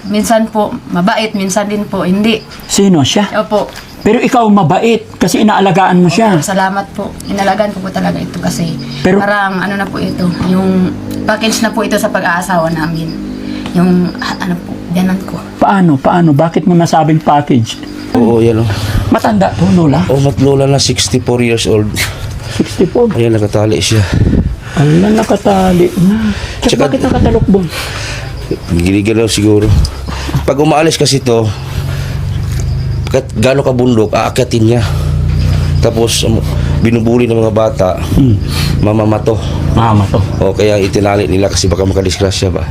minsan po mabait, minsan din po hindi. Sino siya? Opo. Pero ikaw mabait kasi inaalagaan mo siya. Salamat po. Inalagaan ko po talaga ito kasi Pero- parang ano na po ito, yung package na po ito sa pag-aasawa namin. Yung ano po, biyanan ko. Paano? Bakit mo nasabing package? Oo, yan o. Matanda to, Lola. Oh, matlola na 64 years old. 64. Ayan, nakatali siya. Ala, nakatali na. Tsaka Tsaka- bakit nakatalokbong? Giligalaw siguro. Pag umaalis kasi to, gano'n ka bundok, aakyatin niya. Tapos, binubuli ng mga bata, mamamato. Mama to. O kaya itinali nila kasi baka makadisgrasya ba.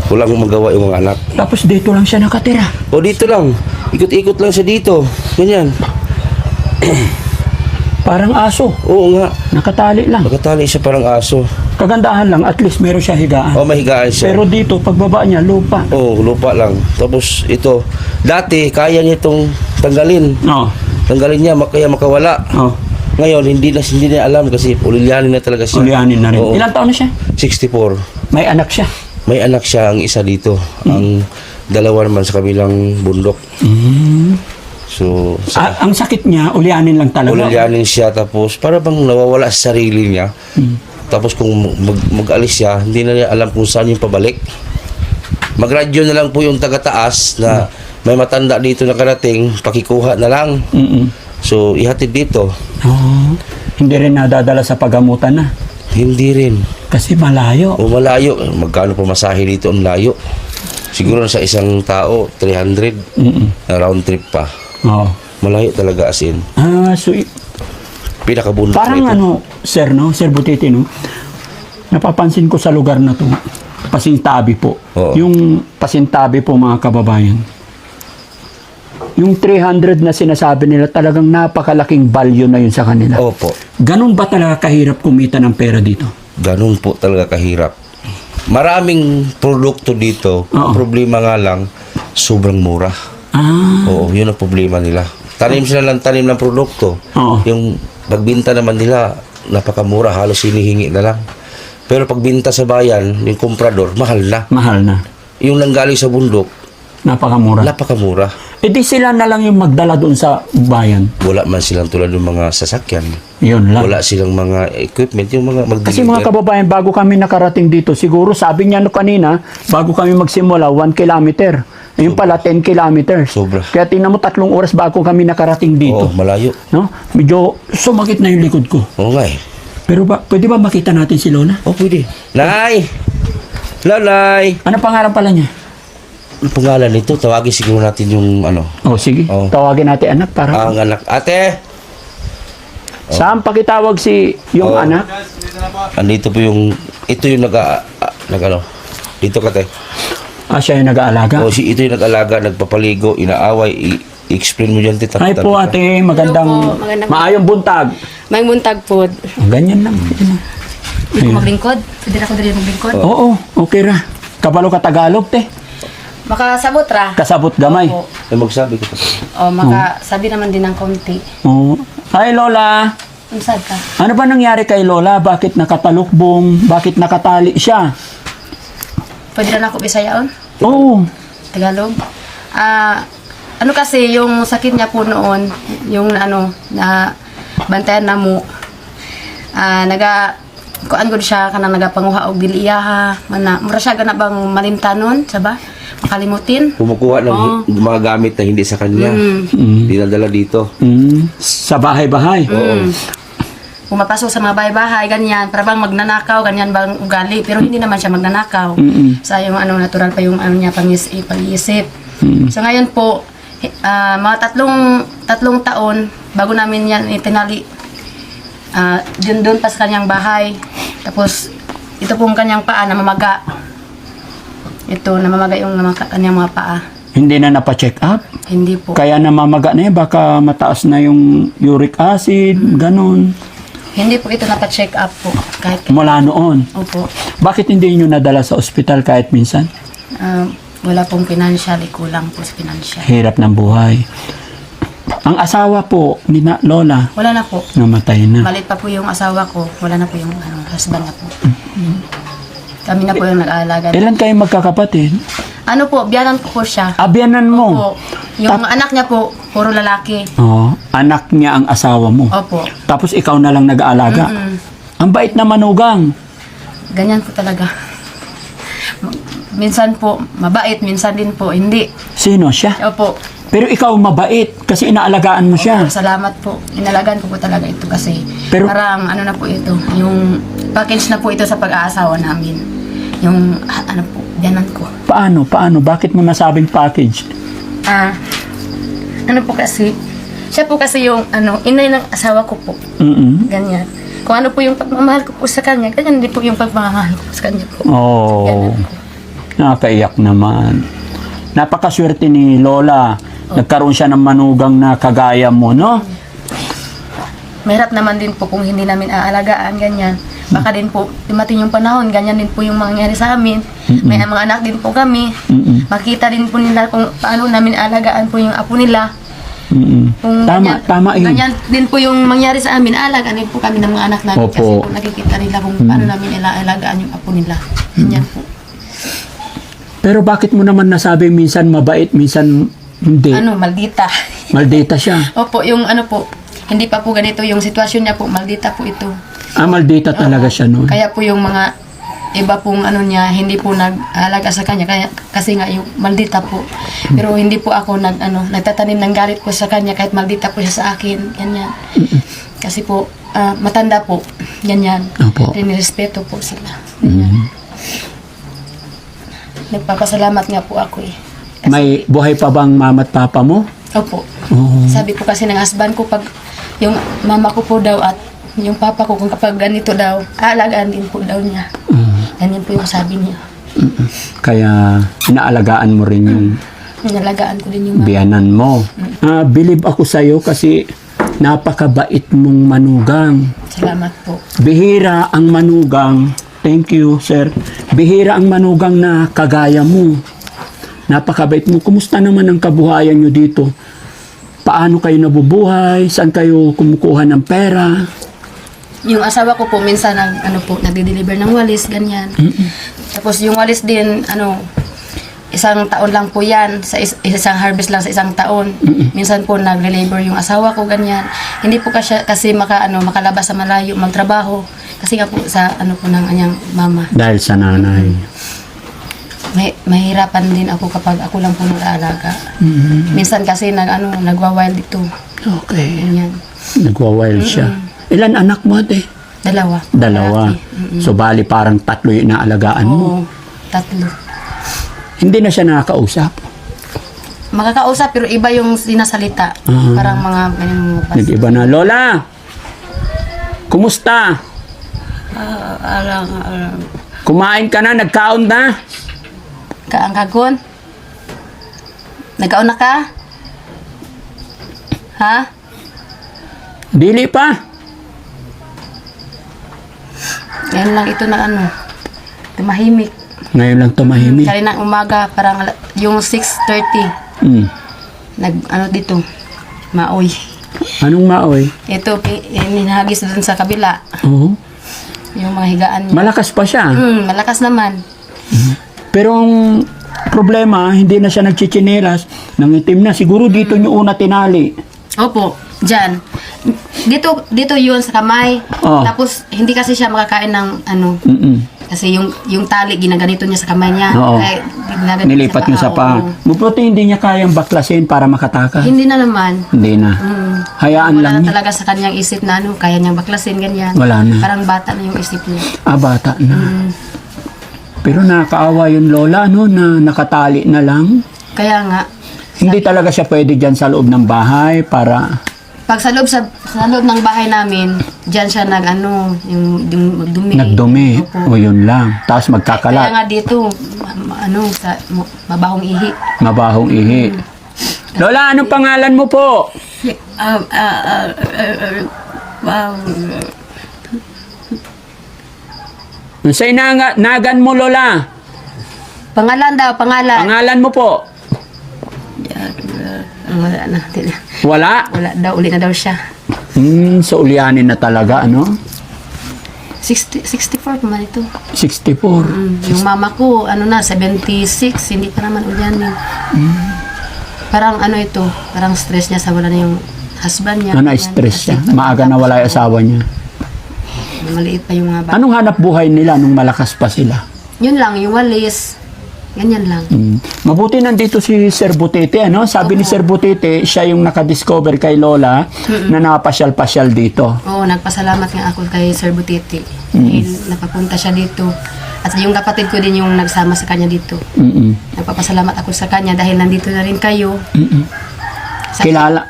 Walang magawa yung mga anak. Tapos dito lang siya nakatira. O dito lang, ikot-ikot lang siya dito. Ganyan. Parang aso. Oo nga, Nakatali lang. nakatali siya parang aso. Kagandahan lang, at least meron siya higaan. O mahigaan siya. Pero dito, pagbaba niya, lupa. Oo, lupa lang. Tapos ito, dati kaya niya itong tanggalin. Oh. Tanggalin niya, kaya makawala. Oh. Ngayon, hindi na alam kasi ulilyanin na talaga siya. Ulianin na rin. Oo. Ilang taon na siya? 64. May anak siya. May anak siya, ang isa dito. Ang dalawa naman sa kabilang bundok. So, Ang sakit niya, ulianin lang talaga. ulilyanin siya tapos para bang nawawala sa sarili niya. Tapos kung mag-alis siya, hindi na niya alam kung saan yung pabalik. Magradyo na lang po yung taga-taas na may matanda dito na karating, pakikuha na lang. So, ihatid dito. Oh. Hindi rin nadadala sa pagamutan na. Hindi rin. Kasi malayo. O malayo. Magkano pamasahe dito ang layo? Siguro sa isang tao, 300. Na round trip pa. Oh. Malayo talaga as in. So, Pinakabundok parang na ito. ano, sir, no? Sir Butiti, no? Napapansin ko sa lugar na to, Pasintabi po. Oo. Yung Pasintabi po, mga kababayan. Yung 300 na sinasabi nila, talagang napakalaking value na yun sa kanila. Opo. Ganun ba talaga kahirap kumita ng pera dito? Ganun po talaga kahirap. Maraming produkto dito. Ang problema nga lang, sobrang mura. Oo, yun ang problema nila. Tanim sila ng tanim ng produkto. Oo. Yung pagbinta naman nila, napakamura, halos hinihingi na lang. Pero pagbinta sa bayan, yung komprador, mahal na. Mahal na. Yung nanggaling sa bundok, Napakamura. napakamura. E di sila na lang yung magdala doon sa bayan. Wala man silang tulad ng mga sasakyan. Yun lang. Wala silang mga equipment, yung mga mag-deliver. Kasi mga kababayan, bago kami nakarating dito, siguro sabi niya no kanina, bago kami magsimula, 1 kilometer. Yung pala, 10 kilometers. Sobra. Kaya tingnan mo, 3 oras bago kami nakarating dito. Oo, malayo. No? Medyo sumakit na yung likod ko. Oo nga eh. Pero pwede ba makita natin si Lola? Oh, pwede. Nay! Nanay! Ano pangalan pala niya? Ang pangalan nito, tawagin siguro natin yung ano, Oh, sige. Oh. Tawagin natin anak para. ang anak. Ate! Saan pakitawag si yung Oh. anak? Andito po yung, ito yung nag-ano. Dito ka tayo. Siya yung nag-aalaga. O, ito yung nag-alaga, nagpapaligo, inaaway, i-explain mo dyan, tita. Ay po ate, magandang, Hello po, magandang- maayong buntag. May muntag po. Ganyan lang. Hindi ko maglingkod. Pwede na ako dali maglingkod. Oo, okay ra. Kabalo ka Tagalog, te. Makasabot ra. Kasabot gamay. Opo. Ay, magsabi ko. O, makasabi naman din ng konti. Oo. Hi, Lola. Unsad ka? Ano ba nangyari kay Lola? Bakit nakatalukbong? Bakit nakatali siya? Pwede na ako bisayaon? Oo. Tagalog. Ano kasi yung sakit niya po noon, yung ano na bantayan na mo. Kuan gud siya kanang nagapanguha og dili iyaha, mana mura siya gana bang malimtanon, saba? Makalimutin. Kumukuha ng Oo. mga gamit na hindi sa kanya. Dinadala dito. Sa bahay-bahay. Pumapasok sa mga bahay-bahay, ganyan, para bang magnanakaw, ganyan bang ugali, pero hindi naman siya magnanakaw. Sa yung ano, natural pa yung ano niya, pag-iisip. So ngayon po, mga tatlong taon, bago namin yan itinali, doon pa sa kanyang bahay. Tapos, ito pong kanyang paa, namamaga. Ito, namamaga yung kanyang mga paa. Hindi na napacheck up. Hindi po. Kaya namamaga na yan. Baka mataas na yung uric acid, ganun. Hindi po ito napacheck up po. Kahit, Mula noon. opo. Bakit hindi nyo nadala sa ospital kahit minsan? Wala pong financial, kulang po sa financial. Hirap ng buhay. Ang asawa po ni Lola, Wala na po. namatay na. Malit pa po yung asawa ko. Wala na po yung husband na po. Kami na po yung nag-aalaga. Ilan kayo magkakapatid? Ano po, biyanan ko po siya. Abyanan mo. Opo. Yung anak niya po, puro lalaki. Oh, anak niya ang asawa mo. Opo. Tapos ikaw na lang nag-aalaga. Ang bait na manugang. Ganyan po talaga. Minsan po, mabait. Minsan din po, hindi. Sino siya? Opo. Pero ikaw mabait kasi inaalagaan mo siya. Salamat po. Inalagaan ko po talaga ito kasi Pero- parang ano na po ito, yung package na po ito sa pag-aasawa namin. Yung ano po, biyanan ko. Paano? Bakit mo nasabing package? Ano po kasi, siya po kasi yung inay ng asawa ko po. Mm-mm. Ganyan. Kung ano po yung pagmamahal ko po sa kanya, ganyan din po yung pagmamahal ko sa kanya po. Oh, nakakaiyak naman. Napakaswerte ni Lola. Nagkaroon siya ng manugang na kagaya mo, no? Mahirap naman din po kung hindi namin aalagaan, ganyan. Baka din po, dumating yung panahon, ganyan din po yung mangyari sa amin. May mga anak din po kami. Mm-mm. Makita din po nila kung paano namin alagaan po yung apo nila. Mm-mm. Kung Tama yun. ganyan din po yung mangyari sa amin, alagaan din po kami ng mga anak namin. Kasi Opo. po nakikita nila kung paano namin alagaan yung apo nila. Ganyan po. Pero bakit mo naman nasabing minsan mabait, minsan hindi? Maldita. Maldita siya. Opo, yung po, hindi pa po ganito yung sitwasyon niya po, maldita po ito. Maldita talaga siya noon. Kaya po yung mga iba pong niya, hindi po nag-alaga sa kanya kasi nga yung maldita po. Pero hindi po ako nagtatanim ng galit po sa kanya kahit maldita po siya sa akin, ganyan. Kasi po matanda po, ganyan. Opo. Rinirespeto po sila. Ganyan. Nagpapasalamat nga po ako eh. Kasi, May buhay pa bang mama at papa mo? opo. Oo. Sabi po kasi ng husband ko, pag yung mama ko po daw at yung papa ko, kung kapag ganito daw, aalagaan din po daw niya. Ganyan po yung sabi niya. Kaya inaalagaan mo rin yung Nalagaan ko din yung mama. biyanan mo. Believe ako sa'yo kasi napakabait mong manugang. Salamat po. Bihira ang manugang. Thank you, sir. Bihira ang manugang na kagaya mo. Napakabait mo. Kumusta naman ang kabuhayan nyo dito? Paano kayo nabubuhay? Saan kayo kumukuha ng pera? Yung asawa ko po, minsan nagde-deliver ng walis, ganyan. Tapos yung walis din, isang taon lang po yan, sa isang harvest lang sa isang taon. Minsan po nagre-labor yung asawa ko, ganyan. Hindi po kasi makalabas sa malayo, magtrabaho. Kasi nga po sa po ng anyang mama. Dahil sa nanay. Mahirapan din ako kapag ako lang po nag-aalaga. Minsan kasi nagwa-wild ito. Okay. Ganyan. Nagwa-wild siya. Ilan anak mo, ate? Dalawa. Dalawa. So, bali parang 3 yung inaalagaan mo. Oo, 3. Hindi na siya nakakausap. Makakausap pero iba yung sinasalita. Parang mga Nag-iba na. Lola! Kumusta? Kumain ka na? Nagkaon na? Kaangkagon? Nagkaon na ka? Ha? Dili pa? Ngayon lang ito na tumahimik. Ngayon lang tumahimik. Kanina umaga, parang yung 6:30, Mm. dito, maoy. Anong maoy? Ito, ninahagis dun sa kabila, Oo. yung mga higaan niya. Malakas pa siya. Malakas naman. Pero ang problema, hindi na siya nagchichinelas. Nangitim na. Siguro dito niyo una tinali. Opo, dyan. Dito yun sa kamay. Oh. Tapos, hindi kasi siya makakain ng Mm-mm. kasi yung tali, ginaganito niya sa kamay niya. Oo. Kaya, ginaganito Nilipat niyo sa paa. Oo. Mabuti hindi niya kayang baklasin para makatakas. Hindi na naman. Hindi na. Hayaan Wala lang na niya. talaga sa kanyang isip na kaya niyang baklasin, ganyan. Wala na. Parang bata na yung isip niya. Bata na. Pero nakakaawa yung lola, na nakatali na lang. Kaya nga, Hindi talaga siya pwede dyan sa loob ng bahay para... pag sa loob ng bahay namin, diyan siya yung dumi. Nagdumi. Opo. O yun lang. Tapos Kaya magkakalat. nga dito, mabahong ihi. Mabahong ihi. Lola, anong pangalan mo po? Sa'y nagan mo, Lola? Pangalan daw, pangalan. Pangalan mo po? Wala na. Wala? Wala daw, uli na daw siya. So ulianin na talaga, ano? 64 pa man ito. 64. Yung mama ko, ano na, 76, hindi pa naman ulyanin. Parang ano ito, parang stress niya sa wala na yung husband niya. Na-stress siya. Kasi Maaga na wala yung asawa niya. maliit pa yung mga bata. Anong hanap buhay nila nung malakas pa sila? Yun lang, yung walis. Ganyan lang. Mabuti nandito si Sir Butete, ano? Sabi ni Sir Butete, siya yung nakadiscover kay Lola na napasyal-pasyal dito. Oo, nagpasalamat nga ako kay Sir Butiti. Dahil napapunta siya dito. At yung kapatid ko din yung nagsama sa kanya dito. Nagpapasalamat ako sa kanya dahil nandito na rin kayo.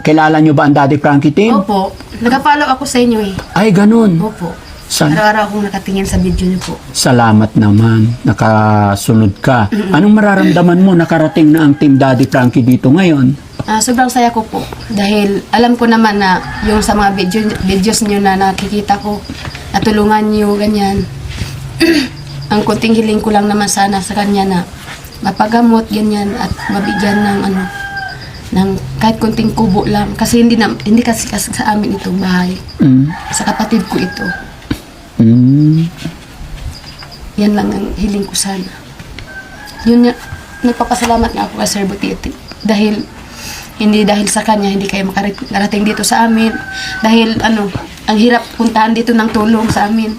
Kilala nyo ba ang Daddy Frankie Team? Opo, nagpa-follow ako sa inyo eh. Ay, ganun. Opo. San- Araw-araw akong nakatingin sa video niyo po. Salamat naman. Nakasunod ka. Anong mararamdaman mo nakarating na ang Team Daddy Frankie dito ngayon? Sobrang saya ko po. Dahil alam ko naman na yung sa mga videos niyo na nakikita ko, natulungan niyo, ganyan. Ang kunting hiling ko lang naman sana sa kanya na mapagamot, ganyan, at mabigyan ng ano, ng kahit kunting kubo lang. Kasi hindi kasi sa amin itong bahay. Sa kapatid ko ito. Yan lang ang hiling ko sana. Yun nga, nagpapasalamat nga ako kay Sir Butiti. Dahil sa kanya, hindi kayo makarating dito sa amin. Dahil ang hirap puntahan dito ng tulong sa amin.